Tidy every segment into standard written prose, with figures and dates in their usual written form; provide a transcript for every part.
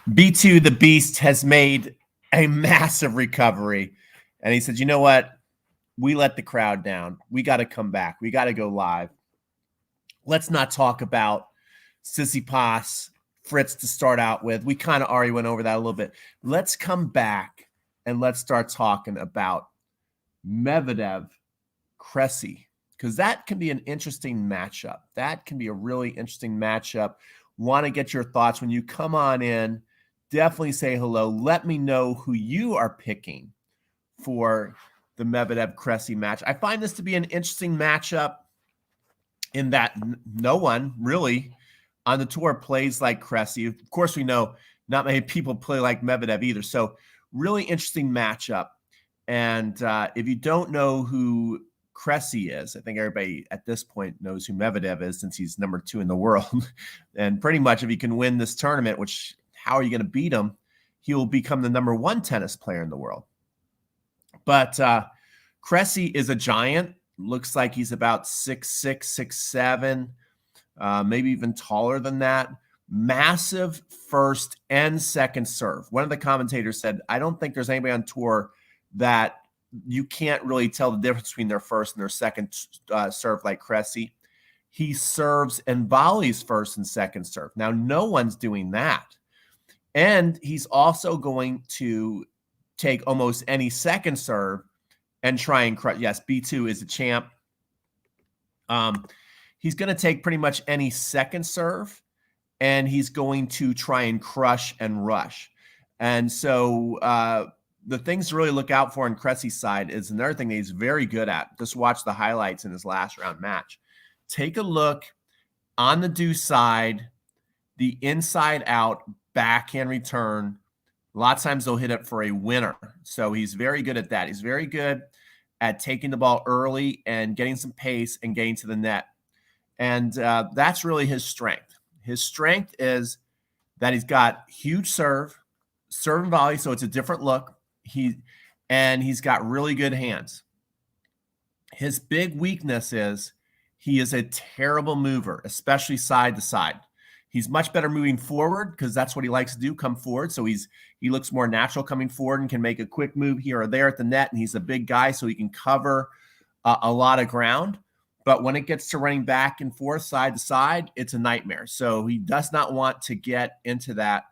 B2, the Beast, has made a massive recovery. And he said, you know what? We let the crowd down. We got to come back. We got to go live. Let's not talk about Tsitsipas, Fritz to start out with. We kind of already went over that a little bit. Let's come back and let's start talking about Medvedev, Cressy, because that can be an interesting matchup. That can be a really interesting matchup. Want to get your thoughts when you come on in. Definitely say hello. Let me know who you are picking for the Medvedev-Cressy match. I find this to be an interesting matchup in that no one really on the tour plays like Cressy. Of course, we know not many people play like Medvedev either. So really interesting matchup. And if you don't know who Cressy is, I think everybody at this point knows who Medvedev is since he's number 2 in the world. And pretty much if he can win this tournament, which how are you going to beat him? He will become the number 1 tennis player in the world. But Cressy is a giant. Looks like he's about 6'6", 6'7", maybe even taller than that. Massive first and second serve. One of the commentators said, I don't think there's anybody on tour that you can't really tell the difference between their first and their second serve like Cressy. He serves and volleys first and second serve. Now, no one's doing that. And he's also going to take almost any second serve and try and crush. Yes, B2 is a champ. He's going to take pretty much any second serve, and he's going to try and crush and rush. And so the things to really look out for on Cressy's side is another thing that he's very good at. Just watch the highlights in his last round match. Take a look on the deuce side, the inside out backhand return. A lot of times they'll hit it for a winner. So he's very good at that. He's very good at taking the ball early and getting some pace and getting to the net. And that's really his strength. His strength is that he's got huge serve and volley, so it's a different look. He's got really good hands. His big weakness is he is a terrible mover, especially side to side. He's much better moving forward because that's what he likes to do, come forward. So he looks more natural coming forward and can make a quick move here or there at the net. And he's a big guy, so he can cover a lot of ground. But when it gets to running back and forth, side to side, it's a nightmare. So he does not want to get into that.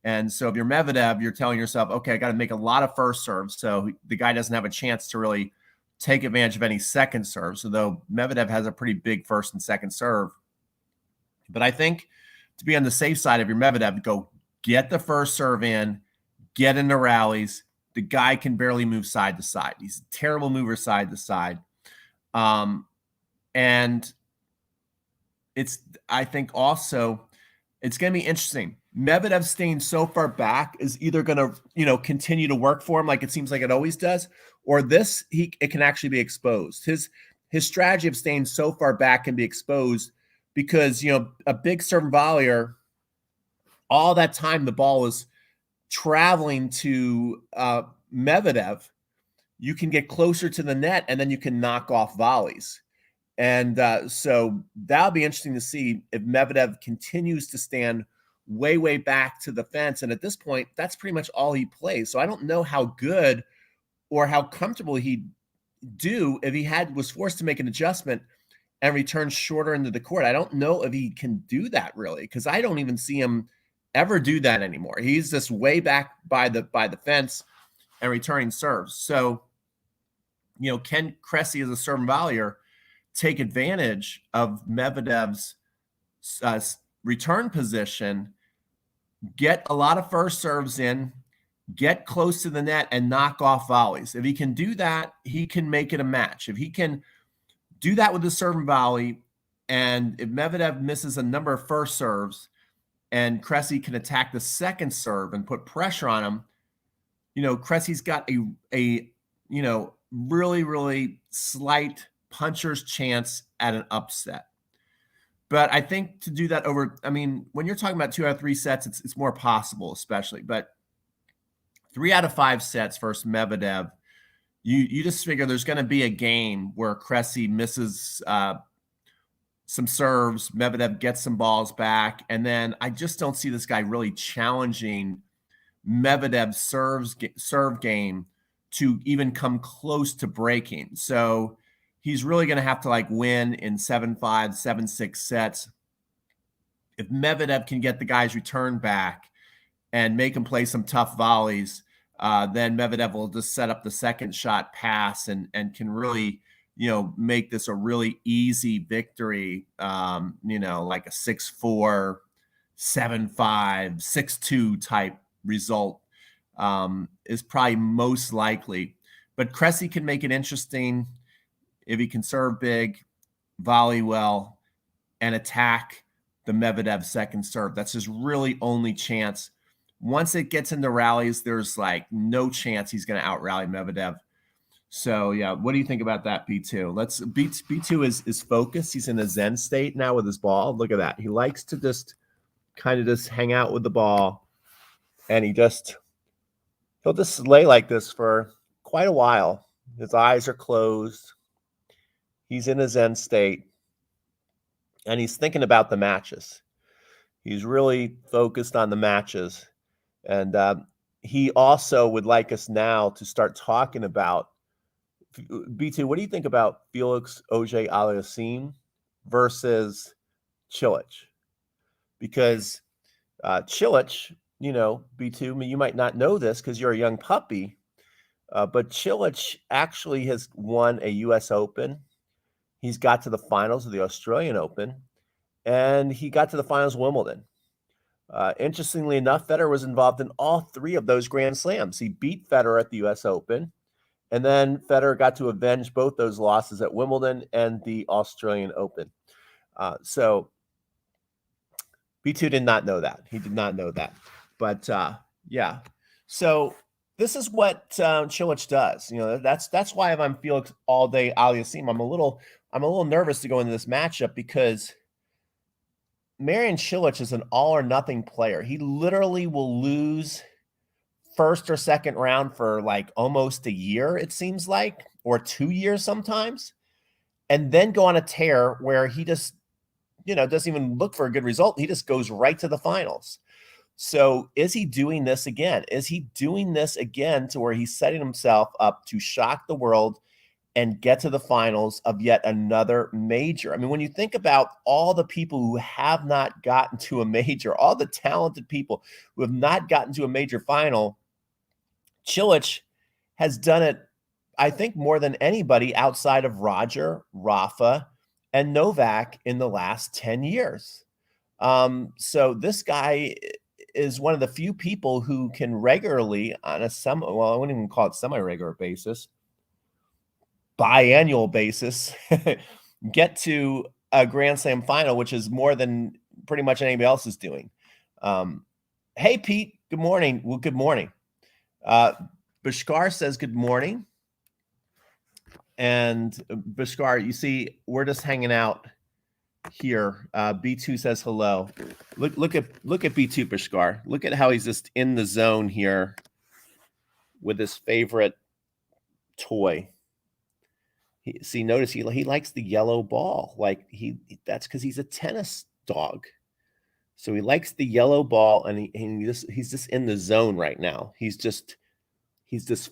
And so if you're Medvedev, you're telling yourself, okay, I got to make a lot of first serves. So the guy doesn't have a chance to really take advantage of any second serve. So though Medvedev has a pretty big first and second serve. But I think to be on the safe side of your Medvedev, go get the first serve in, get into rallies. The guy can barely move side to side. He's a terrible mover side to side. And I think also it's going to be interesting. Medvedev staying so far back is either going to, continue to work for him like it seems like it always does, or it can actually be exposed. His strategy of staying so far back can be exposed because, a big serve and volleyer, all that time the ball is traveling to Medvedev, you can get closer to the net and then you can knock off volleys. And so that'll be interesting to see if Medvedev continues to stand way, way back to the fence. And at this point, that's pretty much all he plays. So I don't know how good or how comfortable he'd do if he was forced to make an adjustment and return shorter into the court. I don't know if he can do that really, because I don't even see him ever do that anymore. He's just way back by the fence and returning serves. So, can Cressy as a serve and volleyer take advantage of Medvedev's return position, get a lot of first serves in, get close to the net, and knock off volleys? If he can do that, he can make it a match. If he can do that with the serve and volley, and if Medvedev misses a number of first serves and Cressy can attack the second serve and put pressure on him, Cressy's got a really, really slight puncher's chance at an upset. But I think to do that when you're talking about 2 out of 3 sets, it's more possible, especially. But 3 out of 5 sets versus Medvedev, you just figure there's going to be a game where Cressy misses some serves. Medvedev gets some balls back. And then I just don't see this guy really challenging Medvedev's serve game to even come close to breaking. So he's really going to have to like win in 7-5, 7-6 sets. If Medvedev can get the guy's return back and make him play some tough volleys, then Medvedev will just set up the second shot pass and can really, make this a really easy victory, like a 6-4, 7-5, 6-2 type result is probably most likely. But Cressy can make it interesting if he can serve big, volley well, and attack the Medvedev second serve. That's his really only chance. Once it gets into rallies, there's like no chance he's going to out-rally Medvedev. So, yeah, what do you think about that, B2? B2 is focused. He's in a zen state now with his ball. Look at that. He likes to just kind of just hang out with the ball, and he'll just lay like this for quite a while. His eyes are closed. He's in a zen state, and he's thinking about the matches. He's really focused on the matches. And he also would like us now to start talking about, B2, what do you think about Felix Auger-Aliassime versus Cilic? Because Cilic, B2, you might not know this because you're a young puppy, but Cilic actually has won a U.S. Open. He's got to the finals of the Australian Open, and he got to the finals of Wimbledon. Interestingly enough, Federer was involved in all three of those Grand Slams. He beat Federer at the U.S. Open, and then Federer got to avenge both those losses at Wimbledon and the Australian Open. So B2 did not know that. He did not know that. But, yeah. So this is what Cilic does. That's why if I'm Felix Auger-Aliassime, I'm a little nervous to go into this matchup because Marian Cilic is an all-or-nothing player. He literally will lose first or second round for like almost a year, it seems like, or 2 years sometimes, and then go on a tear where he just, doesn't even look for a good result. He just goes right to the finals. So is he doing this again? Is he doing this again to where he's setting himself up to shock the world and get to the finals of yet another major? I mean, when you think about all the people who have not gotten to a major, all the talented people who have not gotten to a major final, Cilic has done it, I think, more than anybody outside of Roger, Rafa, and Novak in the last 10 years. So this guy is one of the few people who can regularly on a I wouldn't even call it semi-regular basis, biannual basis, get to a Grand Slam final, which is more than pretty much anybody else is doing. Hey, Pete, good morning. Well, good morning. Bashkar says good morning. And Bashkar, you see, we're just hanging out here. B2 says hello. Look at B2, Bashkar. Look at how he's just in the zone here with his favorite toy. Notice he likes the yellow ball. Like that's because he's a tennis dog. So he likes the yellow ball, and he's just in the zone right now. He's just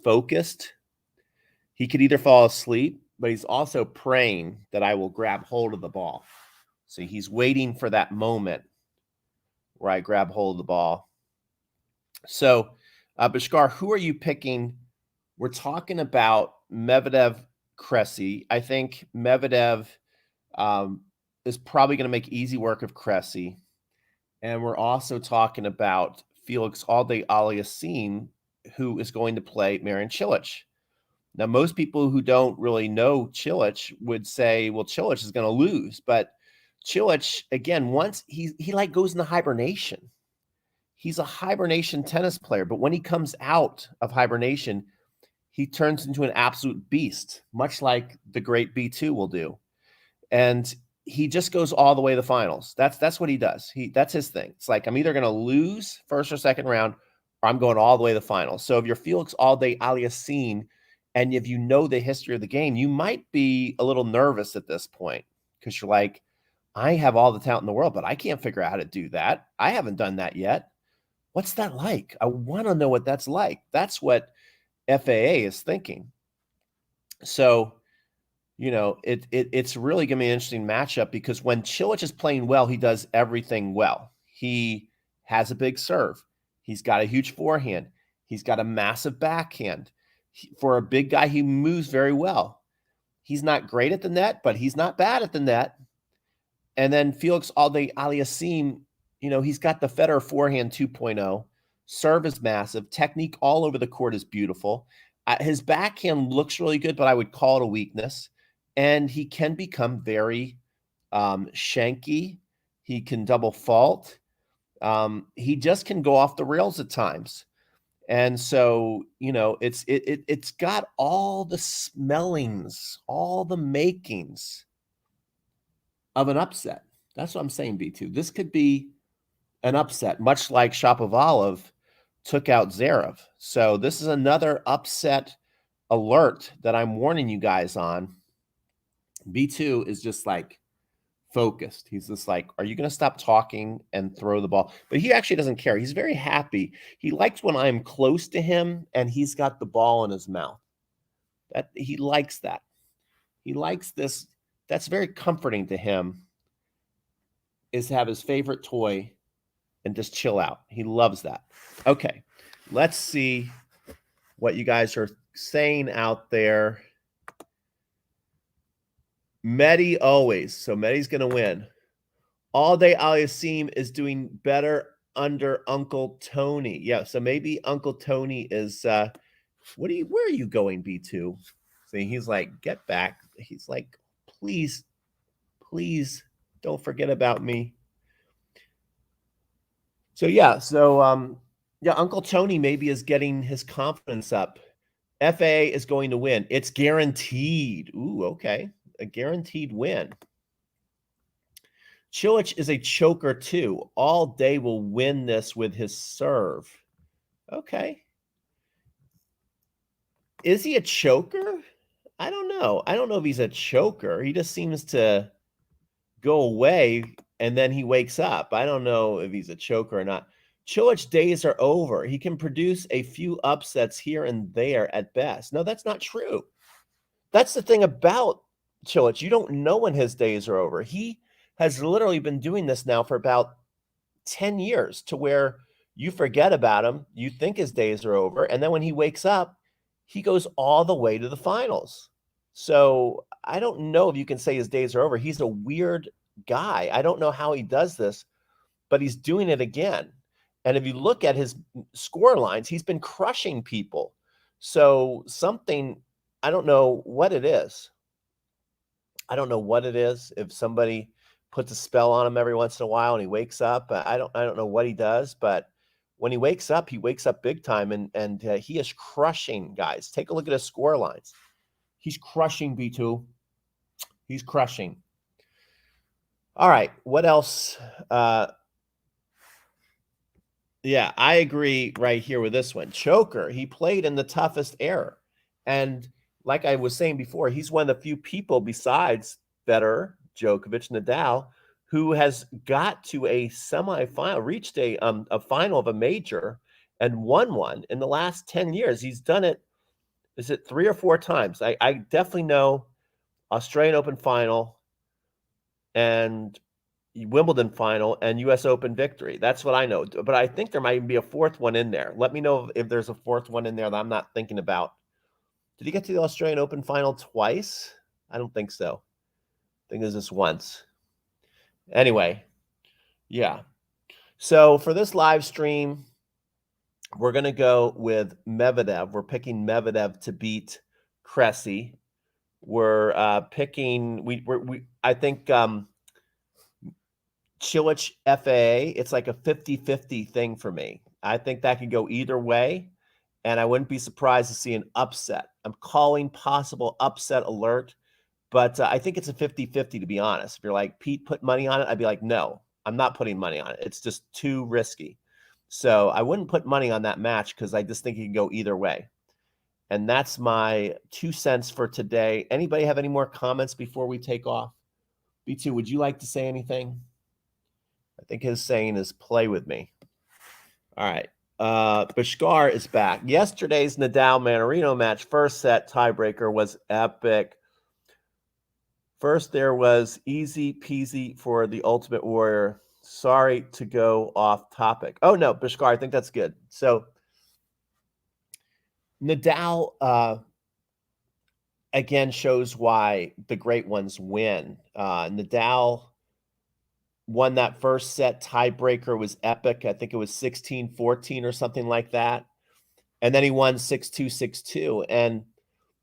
focused. He could either fall asleep, but he's also praying that I will grab hold of the ball. So he's waiting for that moment where I grab hold of the ball. So, Bashkar, who are you picking? We're talking about Medvedev, Cressy. I think Medvedev is probably going to make easy work of Cressy. And we're also talking about Felix Auger-Aliassime, who is going to play Marian Cilic. Now, most people who don't really know Cilic would say, well, Cilic is going to lose. But Cilic, again, once he like goes into hibernation. He's a hibernation tennis player. But when he comes out of hibernation, he turns into an absolute beast, much like the great B2 will do. And he just goes all the way to the finals. That's what he does. That's his thing. It's like, I'm either going to lose first or second round, or I'm going all the way to the finals. So if you're Felix Auger-Aliassime, and if you know the history of the game, you might be a little nervous at this point because you're like, I have all the talent in the world, but I can't figure out how to do that. I haven't done that yet. What's that like? I want to know what that's like. That's what FAA is thinking. So, it's really going to be an interesting matchup because when Cilic is playing well, he does everything well. He has a big serve. He's got a huge forehand. He's got a massive backhand. For a big guy, he moves very well. He's not great at the net, but he's not bad at the net. And then Felix Aliassime, he's got the Federer forehand 2.0. Serve is massive. Technique all over the court is beautiful. His backhand looks really good, but I would call it a weakness. And he can become very shanky. He can double fault. He just can go off the rails at times. And so, it's got all the smellings, all the makings of an upset. That's what I'm saying, B2. This could be an upset, much like Shapovalov took out Zverev. So this is another upset alert that I'm warning you guys on. B2 is just like focused. He's just like, are you going to stop talking and throw the ball? But he actually doesn't care. He's very happy. He likes when I'm close to him and he's got the ball in his mouth. He likes that. He likes this. That's very comforting to him, is to have his favorite toy and just chill out. He loves that. Okay, let's see what you guys are saying out there. Medi always. So Medi's going to win. All Day Aliassime is doing better under Uncle Tony. Yeah, so maybe Uncle Tony is where are you going, B2? See, he's like, get back. He's like, please don't forget about me. So Uncle Tony maybe is getting his confidence up. FA is going to win. It's guaranteed. Ooh, okay. A guaranteed win. Cilic is a choker too. All Day will win this with his serve. Okay. Is he a choker? I don't know. I don't know if he's a choker. He just seems to go away and then he wakes up. I don't know if he's a choker or not. Cilic's days are over. He can produce a few upsets here and there at best. No, that's not true. That's the thing about Cilic. You don't know when his days are over. He has literally been doing this now for about 10 years to where you forget about him. You think his days are over. And then when he wakes up, he goes all the way to the finals. So I don't know if you can say his days are over. He's a weird guy. I don't know how he does this, but he's doing it again. And if you look at his score lines, he's been crushing people. So something, I don't know what it is. I don't know what it is. If somebody puts a spell on him every once in a while and he wakes up, I don't know what he does, but when he wakes up big time, and he is crushing guys. Take a look at his score lines. He's crushing, B2. He's crushing. All right, what else? Yeah, I agree right here with this one. Choker, he played in the toughest era. And like I was saying before, he's one of the few people besides Federer, Djokovic, Nadal, who has got to a semifinal, reached a final of a major and won one in the last 10 years. He's done it, is it 3 or 4 times? I definitely know Australian Open final and Wimbledon final and US Open victory. That's what I know. But I think there might be a 4th one in there. Let me know if there's a 4th one in there that I'm not thinking about. Did he get to the Australian Open final twice? I don't think so. I think it was just once. Anyway, yeah. So for this live stream, we're going to go with Medvedev. We're picking Medvedev to beat Cressy. We're picking, I think Cilic FA, it's like a 50-50 thing for me. I think that could go either way, and I wouldn't be surprised to see an upset. I'm calling possible upset alert, but I think it's a 50-50, to be honest. If you're like, Pete, put money on it, I'd be like, no, I'm not putting money on it. It's just too risky. So I wouldn't put money on that match because I just think it can go either way. And that's my 2 cents for today. Anybody have any more comments before we take off? B2, would you like to say anything? I think his saying is play with me. All right. Bashkar is back. Yesterday's Nadal Manarino match, first set tiebreaker, was epic. First, there was easy peasy for the Ultimate Warrior. Sorry to go off topic. Oh, no, Bashkar, I think that's good. So, Nadal, again, shows why the great ones win. Nadal won that first set tiebreaker, was epic. I think it was 16-14 or something like that. And then he won 6-2, 6-2. And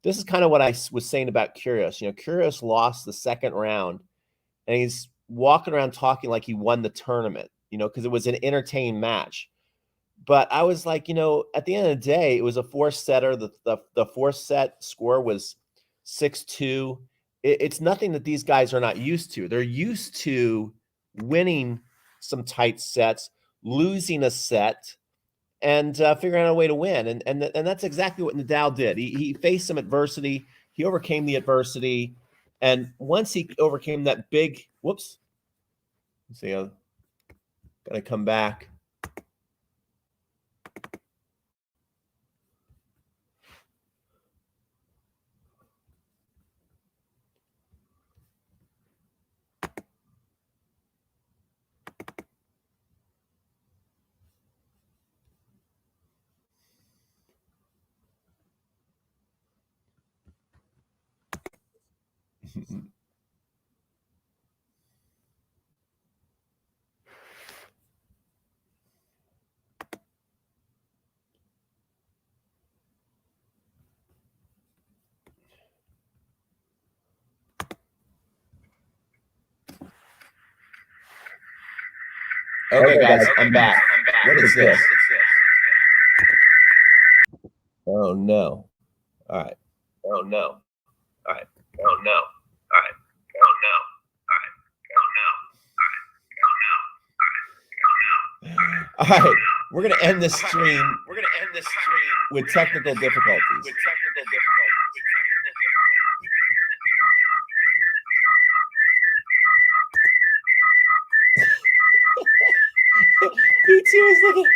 this is kind of what I was saying about Kyrgios. You know, Kyrgios lost the second round, and he's walking around talking like he won the tournament, you know, because it was an entertaining match. But I was like, you know, at the end of the day, it was a four-setter. The fourth set score was 6-2. It's nothing that these guys are not used to. They're used to winning some tight sets, losing a set, and figuring out a way to win. And that's exactly what Nadal did. He faced some adversity. He overcame the adversity. And once he overcame that big, whoops, let's see, got to come back. Okay, guys, I'm back. What is this? Oh, no. All right. Oh, no. All right. Oh, no. All right. Oh, no. All right. Oh, no. All right. Oh, no. All right. We're going to end this stream. With technical difficulties. B2 is looking.